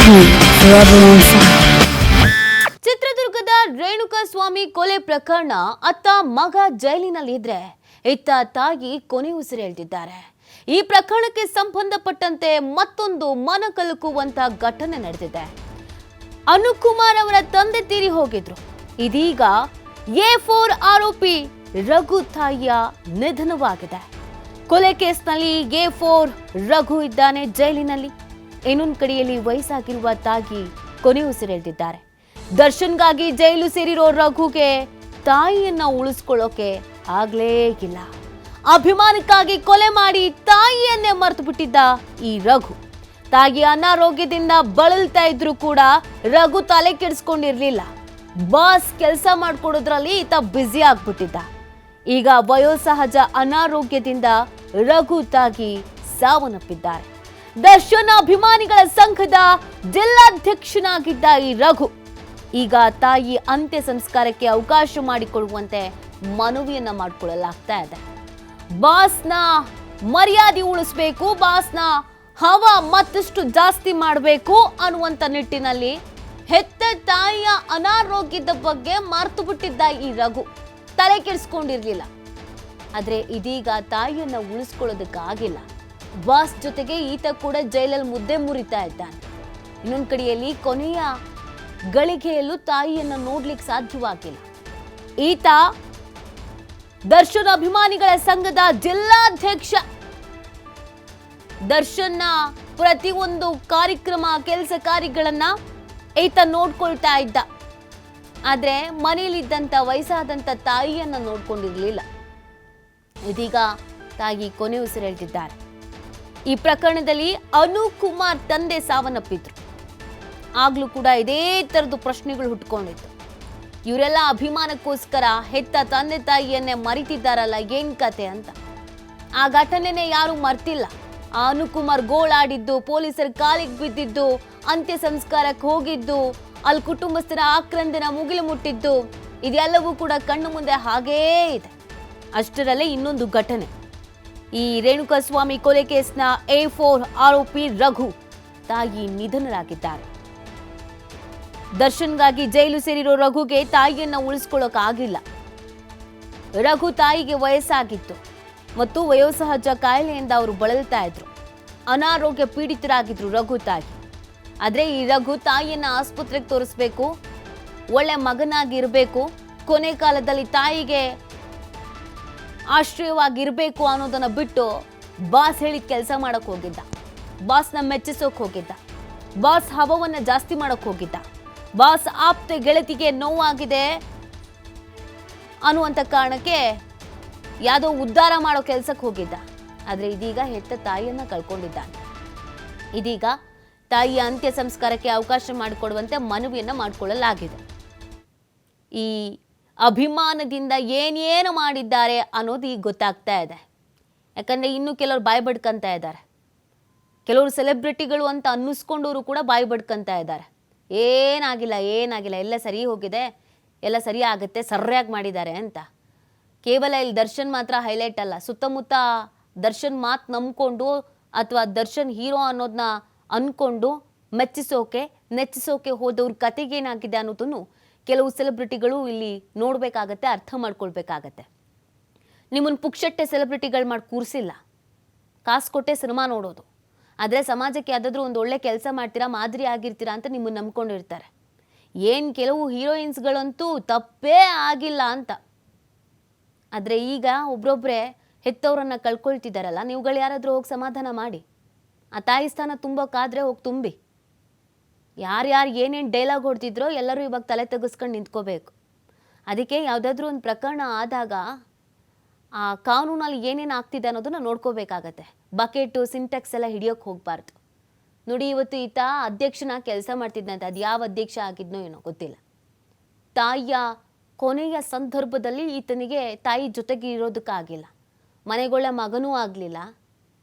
TV forever on fire. ಚಿತ್ರದುರ್ಗದ ರೇಣುಕಾ ಸ್ವಾಮಿ ಕೊಲೆ ಪ್ರಕರಣ ಅತ್ತ ಮಗ ಜೈಲಿನಲ್ಲಿದ್ರೆ ಇತ್ತ ತಾಯಿ ಕೊನೆ ಉಸಿರೆಳೆದಿದ್ದಾರೆ. ಈ ಪ್ರಕರಣಕ್ಕೆ ಸಂಬಂಧಪಟ್ಟಂತೆ ಮತ್ತೊಂದು ಮನಕಲುಕುವಂತ ಘಟನೆ ನಡೆದಿದೆ. ಅನುಕುಮಾರ್ ಅವರ ತಂದೆ ತೀರಿ ಹೋಗಿದ್ರು. ಇದೀಗ A4 ಆರೋಪಿ ರಘು ತಾಯಿಯ ನಿಧನವಾಗಿದೆ. ಕೊಲೆ ಕೇಸ್ನಲ್ಲಿ A4 ರಘು ಇದ್ದಾನೆ ಜೈಲಿನಲ್ಲಿ. ಇನ್ನೊಂದು ಕಡೆಯಲ್ಲಿ ವಯಸ್ಸಾಗಿರುವ ತಾಯಿ ಕೊನೆ ಉಸಿರೆಳೆದಿದ್ದಾರೆ. ದರ್ಶನ್ಗಾಗಿ ಜೈಲು ಸೇರಿರೋ ರಘುಗೆ ತಾಯಿಯನ್ನ ಉಳಿಸ್ಕೊಳ್ಳೋಕೆ ಆಗ್ಲೇ ಇಲ್ಲ. ಅಭಿಮಾನಕ್ಕಾಗಿ ಕೊಲೆ ಮಾಡಿ ತಾಯಿಯನ್ನೇ ಮರೆತು ಬಿಟ್ಟಿದ್ದ ಈ ರಘು. ತಾಯಿ ಅನಾರೋಗ್ಯದಿಂದ ಬಳಲ್ತಾ ಇದ್ರು ಕೂಡ ರಘು ತಲೆ ಕೆಡಿಸ್ಕೊಂಡಿರ್ಲಿಲ್ಲ. ಬಾಸ್ ಕೆಲಸ ಮಾಡ್ಕೊಡೋದ್ರಲ್ಲಿ ಈತ ಬ್ಯುಸಿ ಆಗ್ಬಿಟ್ಟಿದ್ದ. ಈಗ ವಯೋಸಹಜ ಅನಾರೋಗ್ಯದಿಂದ ರಘು ತಾಯಿ ಸಾವನ್ನಪ್ಪಿದ್ದಾರೆ. ದರ್ಶನ್ ಅಭಿಮಾನಿಗಳ ಸಂಘದ ಜಿಲ್ಲಾಧ್ಯಕ್ಷನಾಗಿದ್ದ ಈ ರಘು ಈಗ ತಾಯಿ ಅಂತ್ಯ ಸಂಸ್ಕಾರಕ್ಕೆ ಅವಕಾಶ ಮಾಡಿಕೊಡುವಂತೆ ಮನವಿಯನ್ನ ಮಾಡಿಕೊಳ್ಳಲಾಗ್ತಾ ಇದೆ. ಬಾಸ್ನ ಮರ್ಯಾದೆ ಉಳಿಸಬೇಕು, ಬಾಸ್ನ ಹವಾ ಮತ್ತಷ್ಟು ಜಾಸ್ತಿ ಮಾಡಬೇಕು ಅನ್ನುವಂತ ನಿಟ್ಟಿನಲ್ಲಿ ಹೆತ್ತ ತಾಯಿಯ ಅನಾರೋಗ್ಯದ ಬಗ್ಗೆ ಮರೆತು ಬಿಟ್ಟಿದ್ದ ಈ ರಘು ತಲೆ ಕೆಡಿಸ್ಕೊಂಡಿರ್ಲಿಲ್ಲ. ಆದ್ರೆ ಇದೀಗ ತಾಯಿಯನ್ನ ಉಳಿಸ್ಕೊಳ್ಳೋದಕ್ಕಾಗಿಲ್ಲ. ಬಾಸ್ ಜೊತೆಗೆ ಈತ ಕೂಡ ಜೈಲಲ್ಲಿ ಮುದ್ದೆ ಮುರಿತಾ ಇದ್ದಾನೆ. ಇನ್ನೊಂದು ಕಡೆಯಲ್ಲಿ ಕೊನೆಯ ಗಳಿಗೆಯಲ್ಲೂ ತಾಯಿಯನ್ನ ನೋಡ್ಲಿಕ್ಕೆ ಸಾಧ್ಯವಾಗಿಲ್ಲ. ಈತ ದರ್ಶನ್ ಅಭಿಮಾನಿಗಳ ಸಂಘದ ಜಿಲ್ಲಾಧ್ಯಕ್ಷ. ದರ್ಶನ್ನ ಪ್ರತಿಯೊಂದು ಕಾರ್ಯಕ್ರಮ ಕೆಲಸ ಕಾರ್ಯಗಳನ್ನ ಈತ ನೋಡ್ಕೊಳ್ತಾ ಇದ್ದ. ಆದ್ರೆ ಮನೆಯಲ್ಲಿದ್ದಂತ ವಯಸ್ಸಾದಂತ ತಾಯಿಯನ್ನ ನೋಡ್ಕೊಂಡಿರ್ಲಿಲ್ಲ. ಇದೀಗ ತಾಯಿ ಕೊನೆ ಉಸಿರೆಳೆದಿದ್ದಾರೆ. ಈ ಪ್ರಕರಣದಲ್ಲಿ ಅನುಕುಮಾರ್ ತಂದೆ ಸಾವನ್ನಪ್ಪಿದ್ರು. ಆಗ್ಲೂ ಕೂಡ ಇದೇ ತರದ ಪ್ರಶ್ನೆಗಳು ಹುಟ್ಕೊಂಡಿತ್ತು. ಇವರೆಲ್ಲ ಅಭಿಮಾನಕ್ಕೋಸ್ಕರ ಹೆತ್ತ ತಂದೆ ತಾಯಿಯನ್ನೇ ಮರಿತಿದ್ದಾರಲ್ಲ, ಏನ್ ಕತೆ ಅಂತ. ಆ ಘಟನೆನೇ ಯಾರು ಮರ್ತಿಲ್ಲ. ಆ ಅನುಕುಮಾರ್ ಗೋಳಾಡಿದ್ದು, ಪೊಲೀಸರ ಕಾಲಿಗೆ ಬಿದ್ದಿದ್ದು, ಅಂತ್ಯ ಸಂಸ್ಕಾರಕ್ಕೆ ಹೋಗಿದ್ದು, ಅಲ್ಲಿ ಕುಟುಂಬಸ್ಥರ ಆಕ್ರಂದನ ಮುಗಿಲು ಮುಟ್ಟಿದ್ದು, ಇದೆಲ್ಲವೂ ಕೂಡ ಕಣ್ಣು ಮುಂದೆ ಹಾಗೇ ಇದೆ. ಅಷ್ಟರಲ್ಲೇ ಇನ್ನೊಂದು ಘಟನೆ. ಈ ರೇಣುಕಾ ಸ್ವಾಮಿ ಕೊಲೆ ಕೇಸ್ನ A4 ಆರೋಪಿ ರಘು ತಾಯಿ ನಿಧನರಾಗಿದ್ದಾರೆ. ದರ್ಶನ್ಗಾಗಿ ಜೈಲು ಸೇರಿರೋ ರಘುಗೆ ತಾಯಿಯನ್ನ ಉಳಿಸ್ಕೊಳ್ಳೋಕೆ ಆಗಿಲ್ಲ. ರಘು ತಾಯಿಗೆ ವಯಸ್ಸಾಗಿತ್ತು ಮತ್ತು ವಯೋಸಹಜ ಕಾಯಿಲೆಯಿಂದ ಅವರು ಬಳಲ್ತಾ ಇದ್ರು. ಅನಾರೋಗ್ಯ ಪೀಡಿತರಾಗಿದ್ರು ರಘು ತಾಯಿ. ಆದ್ರೆ ಈ ರಘು ತಾಯಿಯನ್ನ ಆಸ್ಪತ್ರೆಗೆ ತೋರಿಸ್ಬೇಕು, ಒಳ್ಳೆ ಮಗನಾಗಿರ್ಬೇಕು, ಕೊನೆ ಕಾಲದಲ್ಲಿ ತಾಯಿಗೆ ಆಶ್ರಯವಾಗಿರ್ಬೇಕು ಅನ್ನೋದನ್ನ ಬಿಟ್ಟು ಬಾಸ್ ಹೇಳಿದ ಕೆಲಸ ಮಾಡಕ್ ಹೋಗಿದ್ದ. ಬಾಸ್ನ ಮೆಚ್ಚಿಸೋಕ್ ಹೋಗಿದ್ದ. ಬಾಸ್ ಹವವನ್ನ ಜಾಸ್ತಿ ಮಾಡಕ್ ಹೋಗಿದ್ದ. ಬಾಸ್ ಆಪ್ತ ಗೆಳತಿಗೆ ನೋವಾಗಿದೆ ಅನ್ನುವಂಥ ಕಾರಣಕ್ಕೆ ಯಾವುದೋ ಉದ್ಧಾರ ಮಾಡೋ ಕೆಲಸಕ್ಕೆ ಹೋಗಿದ್ದ. ಆದ್ರೆ ಇದೀಗ ಹೆತ್ತ ತಾಯಿಯನ್ನ ಕಳ್ಕೊಂಡಿದ್ದಾನೆ. ಇದೀಗ ತಾಯಿಯ ಅಂತ್ಯ ಸಂಸ್ಕಾರಕ್ಕೆ ಅವಕಾಶ ಮಾಡಿಕೊಡುವಂತೆ ಮನವಿಯನ್ನ ಮಾಡಿಕೊಳ್ಳಲಾಗಿದೆ. ಈ ಅಭಿಮಾನದಿಂದ ಏನೇನು ಮಾಡಿದ್ದಾರೆ ಅನ್ನೋದು ಈಗ ಗೊತ್ತಾಗ್ತಾ ಇದೆ. ಯಾಕಂದ್ರೆ ಇನ್ನು ಕೆಲವರು ಬಾಯಿ ಬಡ್ಕಂತ ಇದ್ದಾರೆ. ಕೆಲವರು ಸೆಲೆಬ್ರಿಟಿಗಳು ಅಂತ ಅನ್ನಿಸ್ಕೊಂಡವರು ಕೂಡ ಬಾಯಿ ಬಡ್ಕಂತ ಇದ್ದಾರೆ. ಏನಾಗಿಲ್ಲ, ಎಲ್ಲ ಸರಿ ಹೋಗಿದೆ, ಎಲ್ಲ ಸರಿ ಆಗುತ್ತೆ, ಸರಿಯಾಗಿ ಮಾಡಿದ್ದಾರೆ ಅಂತ. ಕೇವಲ ಇಲ್ಲಿ ದರ್ಶನ್ ಮಾತ್ರ ಹೈಲೈಟ್ ಅಲ್ಲ. ಸುತ್ತಮುತ್ತ ದರ್ಶನ್ ಮಾತು ನಂಬ್ಕೊಂಡು ಅಥವಾ ದರ್ಶನ್ ಹೀರೋ ಅನ್ನೋದನ್ನ ಅನ್ಕೊಂಡು ಮೆಚ್ಚಿಸೋಕೆ ನೆಚ್ಚಿಸೋಕೆ ಹೋದವ್ರ ಕತೆಗೇನಾಗಿದೆ ಅನ್ನೋದನ್ನು ಕೆಲವು ಸೆಲೆಬ್ರಿಟಿಗಳು ಇಲ್ಲಿ ನೋಡ್ಬೇಕಾಗತ್ತೆ, ಅರ್ಥ ಮಾಡ್ಕೊಳ್ಬೇಕಾಗತ್ತೆ. ನಿಮ್ಮನ್ನು ಪುಕ್ಷಟ್ಟೆ ಸೆಲೆಬ್ರಿಟಿಗಳು ಮಾಡಿ ಕೂರಿಸಿಲ್ಲ, ಕಾಸು ಕೊಟ್ಟೆ ಸಿನಿಮಾ ನೋಡೋದು. ಆದರೆ ಸಮಾಜಕ್ಕೆ ಯಾವುದಾದ್ರೂ ಒಂದು ಒಳ್ಳೆ ಕೆಲಸ ಮಾಡ್ತೀರಾ, ಮಾದರಿ ಆಗಿರ್ತೀರಾ ಅಂತ ನಿಮ್ಮನ್ನು ನಂಬ್ಕೊಂಡಿರ್ತಾರೆ. ಏನು ಕೆಲವು ಹೀರೋಯಿನ್ಸ್ಗಳಂತೂ ತಪ್ಪೇ ಆಗಿಲ್ಲ ಅಂತ. ಆದರೆ ಈಗ ಒಬ್ರೊಬ್ಬರೇ ಹೆತ್ತವರನ್ನು ಕಳ್ಕೊಳ್ತಿದ್ದಾರಲ್ಲ, ನೀವುಗಳು ಯಾರಾದರೂ ಹೋಗಿ ಸಮಾಧಾನ ಮಾಡಿ. ಆ ತಾಯಿ ಸ್ಥಾನ ತುಂಬೋಕ್ಕಾದ್ರೆ ಹೋಗಿ ತುಂಬಿ. ಯಾರ್ಯಾರು ಏನೇನು ಡೈಲಾಗ್ ಹೊಡ್ತಿದ್ರೋ ಎಲ್ಲರೂ ಇವಾಗ ತಲೆ ತೆಗೆಸ್ಕೊಂಡು ನಿಂತ್ಕೋಬೇಕು. ಅದಕ್ಕೆ ಯಾವುದಾದ್ರೂ ಒಂದು ಪ್ರಕರಣ ಆದಾಗ ಆ ಕಾನೂನಲ್ಲಿ ಏನೇನು ಆಗ್ತಿದೆ ಅನ್ನೋದನ್ನ ನೋಡ್ಕೋಬೇಕಾಗತ್ತೆ. ಬಕೆಟು ಸಿಂಟೆಕ್ಸ್ ಎಲ್ಲ ಹಿಡಿಯೋಕೆ ಹೋಗಬಾರ್ದು. ನೋಡಿ, ಇವತ್ತು ಈತ ಅಧ್ಯಕ್ಷನ ಕೆಲಸ ಮಾಡ್ತಿದ್ದಂತೆ. ಅದು ಯಾವ ಅಧ್ಯಕ್ಷ ಆಗಿದ್ನೋ ಏನೋ ಗೊತ್ತಿಲ್ಲ. ತಾಯಿಯ ಕೊನೆಯ ಸಂದರ್ಭದಲ್ಲಿ ಈತನಿಗೆ ತಾಯಿ ಜೊತೆಗೆ ಇರೋದಕ್ಕಾಗಿಲ್ಲ. ಮನೆಗೊಳ್ಳೆ ಮಗನೂ ಆಗಲಿಲ್ಲ,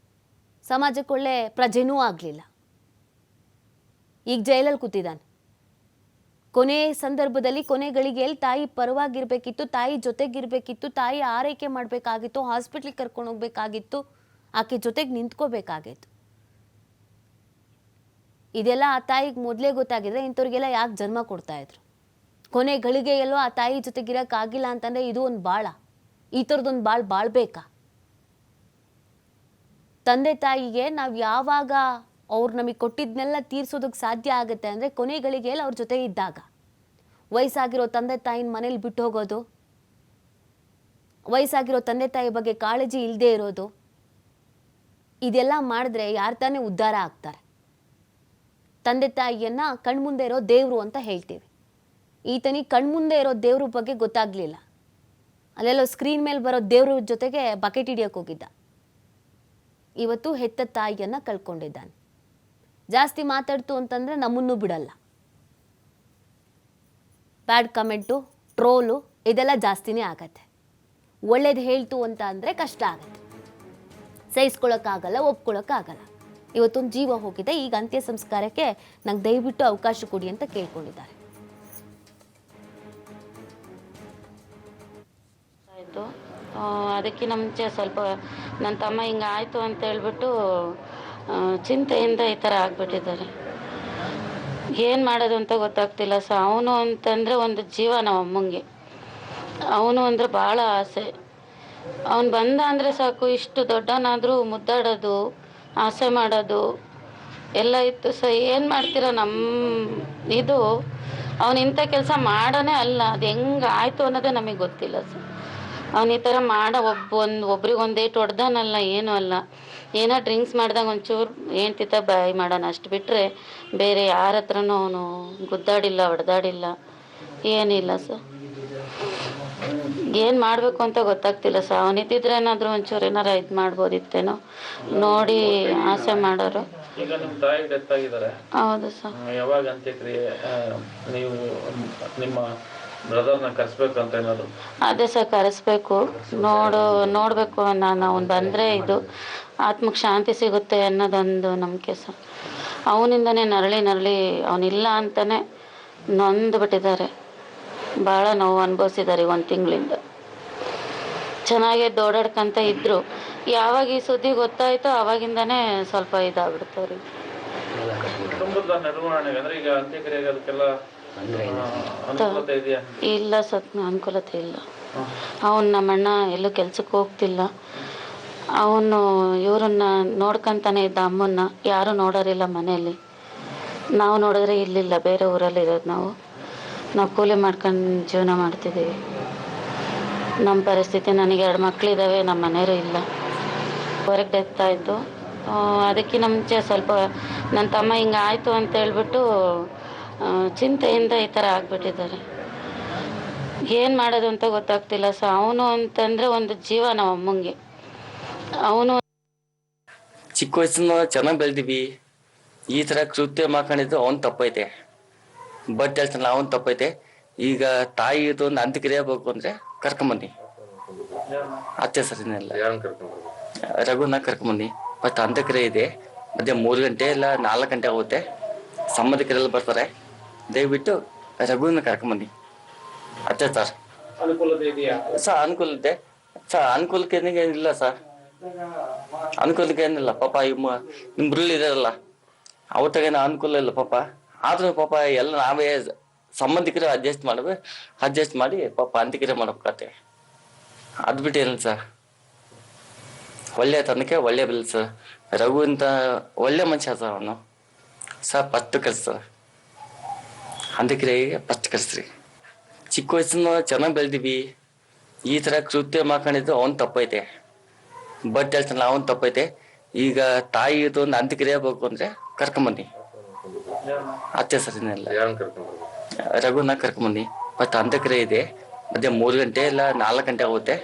ಸಮಾಜಕ್ಕೊಳ್ಳೆ ಪ್ರಜೆನೂ ಆಗಲಿಲ್ಲ. ಈಗ ಜೈಲಲ್ಲಿ ಕೂತಿದ್ದಾನೆ. ಕೊನೆ ಸಂದರ್ಭದಲ್ಲಿ ಕೊನೆ ಗಳಿಗೆಯಲ್ಲಿ ತಾಯಿ ಪರವಾಗಿರ್ಬೇಕಿತ್ತು, ತಾಯಿ ಜೊತೆಗಿರ್ಬೇಕಿತ್ತು, ತಾಯಿ ಆರೈಕೆ ಮಾಡಬೇಕಾಗಿತ್ತು, ಹಾಸ್ಪಿಟ್ಲಿಗೆ ಕರ್ಕೊಂಡು ಹೋಗ್ಬೇಕಾಗಿತ್ತು, ಆಕೆ ಜೊತೆಗೆ ನಿಂತ್ಕೋಬೇಕಾಗಿತ್ತು. ಇದೆಲ್ಲ ಆ ತಾಯಿಗೆ ಮೊದಲೇ ಗೊತ್ತಾಗಿದ್ರೆ ಇಂಥವ್ರಿಗೆಲ್ಲ ಯಾಕೆ ಜನ್ಮ ಕೊಡ್ತಾ ಇದ್ರು? ಕೊನೆ ಗಳಿಗೆಯಲ್ಲೋ ಆ ತಾಯಿ ಜೊತೆಗಿರೋಕ್ಕಾಗಿಲ್ಲ ಅಂತಂದರೆ ಇದು ಒಂದು ಬಾಳ, ಈ ಥರದೊಂದು ಬಾಳ್ಬೇಕಾ? ತಂದೆ ತಾಯಿಗೆ ನಾವು ಯಾವಾಗ ಅವ್ರು ನಮಗೆ ಕೊಟ್ಟಿದ್ನೆಲ್ಲ ತೀರ್ಸೋದಕ್ಕೆ ಸಾಧ್ಯ ಆಗುತ್ತೆ ಅಂದರೆ ಕೊನೆ ಗಳಿಗೆಯಲ್ಲಿ ಅವ್ರ ಜೊತೆ ಇದ್ದಾಗ. ವಯಸ್ಸಾಗಿರೋ ತಂದೆ ತಾಯಿನ ಮನೇಲಿ ಬಿಟ್ಟು ಹೋಗೋದು, ವಯಸ್ಸಾಗಿರೋ ತಂದೆ ತಾಯಿ ಬಗ್ಗೆ ಕಾಳಜಿ ಇಲ್ಲದೆ ಇರೋದು, ಇದೆಲ್ಲ ಮಾಡಿದ್ರೆ ಯಾರು ತಾನೇ ಉದ್ಧಾರ ಆಗ್ತಾರೆ? ತಂದೆ ತಾಯಿಯನ್ನ ಕಣ್ಮುಂದೆ ಇರೋ ದೇವರು ಅಂತ ಹೇಳ್ತೀವಿ. ಈತನಿಗೆ ಕಣ್ಮುಂದೆ ಇರೋ ದೇವ್ರ ಬಗ್ಗೆ ಗೊತ್ತಾಗ್ಲಿಲ್ಲ. ಅಲ್ಲೆಲ್ಲೋ ಸ್ಕ್ರೀನ್ ಮೇಲೆ ಬರೋ ದೇವ್ರ ಜೊತೆಗೆ ಬಕೆಟ್ ಹಿಡಿಯೋಕೆ ಹೋಗಿದ್ದ. ಇವತ್ತು ಹೆತ್ತ ತಾಯಿಯನ್ನ ಕಳ್ಕೊಂಡಿದ್ದಾನೆ. ಜಾಸ್ತಿ ಮಾತಾಡ್ತು ಅಂತಂದ್ರೆ ನಮ್ಮನ್ನು ಬಿಡಲ್ಲ. ಬ್ಯಾಡ್ ಕಮೆಂಟು, ಟ್ರೋಲು ಇದೆಲ್ಲ ಜಾಸ್ತಿನೇ ಆಗತ್ತೆ. ಒಳ್ಳೇದು ಹೇಳ್ತು ಅಂತ ಅಂದರೆ ಕಷ್ಟ ಆಗತ್ತೆ, ಸಹಿಸ್ಕೊಳಕ್ಕಾಗಲ್ಲ, ಒಪ್ಕೊಳಕ್ಕಾಗಲ್ಲ. ಇವತ್ತೊಂದು ಜೀವ ಹೋಗಿದೆ. ಈಗ ಅಂತ್ಯ ಸಂಸ್ಕಾರಕ್ಕೆ ನಂಗೆ ದಯವಿಟ್ಟು ಅವಕಾಶ ಕೊಡಿ ಅಂತ ಕೇಳ್ಕೊಂಡಿದ್ದಾರೆ. ಆಯಿತು. ಅದಕ್ಕಿಂತ ಮುಂಚೆ ಸ್ವಲ್ಪ ನನ್ನ ತಮ್ಮ ಹಿಂಗೆ ಆಯಿತು ಅಂತ ಹೇಳ್ಬಿಟ್ಟು ಚಿಂತೆಯಿಂದ ಈ ಥರ ಆಗಿಬಿಟ್ಟಿದ್ದಾರೆ. ಏನು ಮಾಡೋದು ಅಂತ ಗೊತ್ತಾಗ್ತಿಲ್ಲ ಸರ್. ಅವನು ಅಂತಂದರೆ ಒಂದು ಜೀವ ನಮ್ಮ ಅಮ್ಮಂಗೆ. ಅವನು ಅಂದರೆ ಭಾಳ ಆಸೆ. ಅವನು ಬಂದ ಅಂದರೆ ಸಾಕು, ಇಷ್ಟು ದೊಡ್ಡವನಾದರೂ ಮುದ್ದಾಡೋದು, ಆಸೆ ಮಾಡೋದು ಎಲ್ಲ ಇತ್ತು ಸರ್. ಏನು ಮಾಡ್ತೀರ ನಮ್ಮ ಇದು, ಅವನು ಇಂಥ ಕೆಲಸ ಮಾಡೋನೇ ಅಲ್ಲ. ಅದು ಹೆಂಗೆ ಆಯಿತು ಅನ್ನೋದೇ ನಮಗೆ ಗೊತ್ತಿಲ್ಲ ಸರ್. ಅವನು ಈ ಥರ ಒಬ್ರಿಗೊಂದೇಟು ಹೊಡೆದಾನಲ್ಲ, ಏನೂ ಅಲ್ಲ. ಏನೋ ಡ್ರಿಂಕ್ಸ್ ಮಾಡಿದಾಗ ಒಂಚೂರು ಹೆಂಡ್ತಿತ ಬಾಯಿ ಮಾಡೋಣ, ಅಷ್ಟು ಬಿಟ್ಟರೆ ಬೇರೆ ಯಾರ ಹತ್ರನೂ ಅವನು ಗುದ್ದಾಡಿಲ್ಲ, ಹೊಡೆದಾಡಿಲ್ಲ, ಏನಿಲ್ಲ ಸರ್. ಏನು ಮಾಡಬೇಕು ಅಂತ ಗೊತ್ತಾಗ್ತಿಲ್ಲ ಸರ್. ಅವನಿದ್ದಿದ್ರೆ ಏನಾದರೂ ಒಂಚೂರು ಏನಾರ ಇದು ಮಾಡ್ಬೋದಿತ್ತೇನೋ ನೋಡಿ ಆಸೆ ಮಾಡೋರು. ಈಗ ನಿಮ್ಮ ತಾಯಿ ಡೆತ್ ಆಗಿದ್ದಾರೆ. ಹೌದು ಸರ್. ಯಾವಾಗ ಅಂತ್ಯಕ್ರಿಯೆ? ನೀವು ನಿಮ್ಮ ಬ್ರದರ್ನ ಕರೆಸ್ಬೇಕು ಅಂತ ಏನಾದ್ರು? ಅದೇ ಸರ್, ಕರೆಸ್ಬೇಕು. ನೋಡಬೇಕು. ಅವ್ನು ಬಂದರೆ ಇದು ಆತ್ಮಕ್ಕೆ ಶಾಂತಿ ಸಿಗುತ್ತೆ ಅನ್ನೋದೊಂದು ನಂಬಿಕೆ ಸರ್. ಅವನಿಂದನೇ ನರಳಿ ಅವನಿಲ್ಲ ಅಂತಲೇ ನೊಂದು ಬಿಟ್ಟಿದ್ದಾರೆ. ಭಾಳ ನೋವು ಅನುಭವಿಸಿದ್ದಾರೆ 1 ತಿಂಗಳಿಂದ. ಚೆನ್ನಾಗೇ ಓಡಾಡ್ಕೊಂತ ಇದ್ದರು. ಯಾವಾಗ ಈ ಸುದ್ದಿ ಗೊತ್ತಾಯಿತೋ ಆವಾಗಿಂದನೇ ಸ್ವಲ್ಪ ಇದಾಗ್ಬಿಡ್ತಾರೆ. ಕುಟುಂಬದ ನಿರ್ವಹಣೆಗೆ ಅಂದರೆ ಈಗ ಅಂತ್ಯಕ್ರಿಯೆಗೆ ಅದಕ್ಕೆಲ್ಲ ಅನುಕೂಲತೆ ಇದೆಯಾ? ಇಲ್ಲ ಸರ್, ಅನುಕೂಲತೆ ಇಲ್ಲ. ಅವನು ನಮ್ಮಣ್ಣ ಎಲ್ಲೂ ಕೆಲ್ಸಕ್ಕೆ ಹೋಗ್ತಿಲ್ಲ. ಅವನು ಇವ್ರನ್ನ ನೋಡ್ಕೊಂತಾನೆ ಇದ್ದ. ಅಮ್ಮನ್ನ ಯಾರೂ ನೋಡೋರಿಲ್ಲ ಮನೆಯಲ್ಲಿ. ನಾವು ನೋಡಿದ್ರೆ ಇಲ್ಲಿಲ್ಲ, ಬೇರೆ ಊರಲ್ಲಿ ಇರೋದು. ನಾವು ಕೂಲಿ ಮಾಡ್ಕೊಂಡು ಜೀವನ ಮಾಡ್ತಿದ್ದೀವಿ. ನಮ್ಮ ಪರಿಸ್ಥಿತಿ, ನನಗೆ 2 ಮಕ್ಕಳಿದ್ದಾವೆ, ನಮ್ಮ ಮನೆಯವರು ಇಲ್ಲ. ಹೊರಗೆ ಡೆತ್ ಆಯಿತು. ಅದಕ್ಕಿಂತ ಮುಂಚೆ ಸ್ವಲ್ಪ ನನ್ನ ತಮ್ಮ ಹಿಂಗೆ ಆಯಿತು ಅಂತ ಹೇಳ್ಬಿಟ್ಟು ಚಿಂತೆಯಿಂದ ಈ ಥರ ಆಗಿಬಿಟ್ಟಿದ್ದಾರೆ. ಏನು ಮಾಡೋದು ಅಂತ ಗೊತ್ತಾಗ್ತಿಲ್ಲ ಸರ್. ಅವನು ಅಂತಂದರೆ ಒಂದು ಜೀವ ನಮ್ಮ ಅಮ್ಮಂಗೆ. ಅವನು ಚಿಕ್ಕ ವಯಸ್ಸಿನ ಚೆನ್ನಾಗಿ ಬೆಳೆದಿವಿ. ಈ ಥರ ಕೃತ್ಯ ಮಾಡ್ಕೊಂಡಿದ್ದು ಅವ್ನು ತಪ್ಪೈತೆ, ಬಟ್ ಹೇಳ್ತಾನಲ್ಲ ಅವ್ನು ತಪ್ಪೈತೆ. ಈಗ ತಾಯಿದು ಒಂದು ಅಂತ್ಯಕ್ರಿಯೆ ಬೇಕು ಅಂದರೆ ಕರ್ಕೊಂಬನ್ನಿ. ಅತ್ತೆ ಸರಿನೆಲ್ಲ ರಘುನ ಕರ್ಕೊಂಬನ್ನಿ. ಬಟ್ ಅಂತ್ಯಕ್ರಿಯೆ ಇದೆ, ಮಧ್ಯ 3 ಗಂಟೆ ಇಲ್ಲ 4 ಗಂಟೆ ಆಗುತ್ತೆ. ಸಂಬಂಧಿಕರೆಲ್ಲ ಬರ್ತಾರೆ. ದಯವಿಟ್ಟು ರಘುನ ಕರ್ಕೊಂಬನ್ನಿ. ಅತ್ತೆ ಸರ್. ಅನುಕೂಲತೆ ಇದೆಯಾ ಸರ್? ಅನುಕೂಲತೆ ಸರ್, ಅನುಕೂಲಕ್ಕೆ ಏನಿಲ್ಲ ಸರ್. ಅನುಕೂಲಕ್ಕೆ ಏನಿಲ್ಲ. ಪಾಪ ನಿಮ್ಬ್ರಲ್ಲಿ ಇದಾರಲ್ಲ ಅವ್ರ ತಗೇನ ಅನುಕೂಲ ಇಲ್ಲ ಪಾಪ. ಆದ್ರೂ ಪಾಪ ಎಲ್ಲ ನಾವೇ ಸಂಬಂಧಿಕರು ಅಡ್ಜಸ್ಟ್ ಮಾಡಿ ಪಾಪ ಅಂತ್ಯಕ್ರಿಯೆ ಮಾಡ್ಬೇಕಾಗತ್ತೆ. ಅದು ಬಿಟ್ಟು ಏನಿಲ್ಲ ಸರ್. ಒಳ್ಳೆ ತನಕ ಒಳ್ಳೆ ಬಿಲ್ ಸರ್. ರಘು ಅಂತ ಒಳ್ಳೆ ಮನುಷ್ಯ ಸರ್. ಅವನು ಸರ್ ಫಸ್ಟ್ ಕಳಿಸ್ತಾರೆ ಅಂತ್ಯಕ್ರಿಯೆಗೆ, ಫಸ್ಟ್ ಕಳಿಸ್ರಿ. ಚಿಕ್ಕ ವಯಸ್ಸಿನ ಚೆನ್ನಾಗಿ ಬೆಳೆದಿವಿ. ಈ ಥರ ಕೃತ್ಯ ಮಾಡ್ಕೊಂಡಿದ್ದು ಅವ್ನು ತಪ್ಪೈತೆ, ಬಟ್ ಹೇಳ್ತಾನಲ್ಲ ಅವ್ನು ತಪ್ಪೈತೆ. ಈಗ ತಾಯಿದು ಒಂದು ಅಂತ್ಯಕ್ರಿಯೆ ಬೇಕು ಅಂದರೆ ಕರ್ಕೊಂಬನ್ನಿ. ಅತ್ತೆ ಸರಿನೆಲ್ಲ ರಘುನ ಕರ್ಕೊಂಬನ್ನಿ. ಬಟ್ ಅಂತ್ಯಕ್ರಿಯೆ ಇದೆ, ಮಧ್ಯ 3 ಗಂಟೆ ಇಲ್ಲ 4 ಗಂಟೆ ಆಗುತ್ತೆ.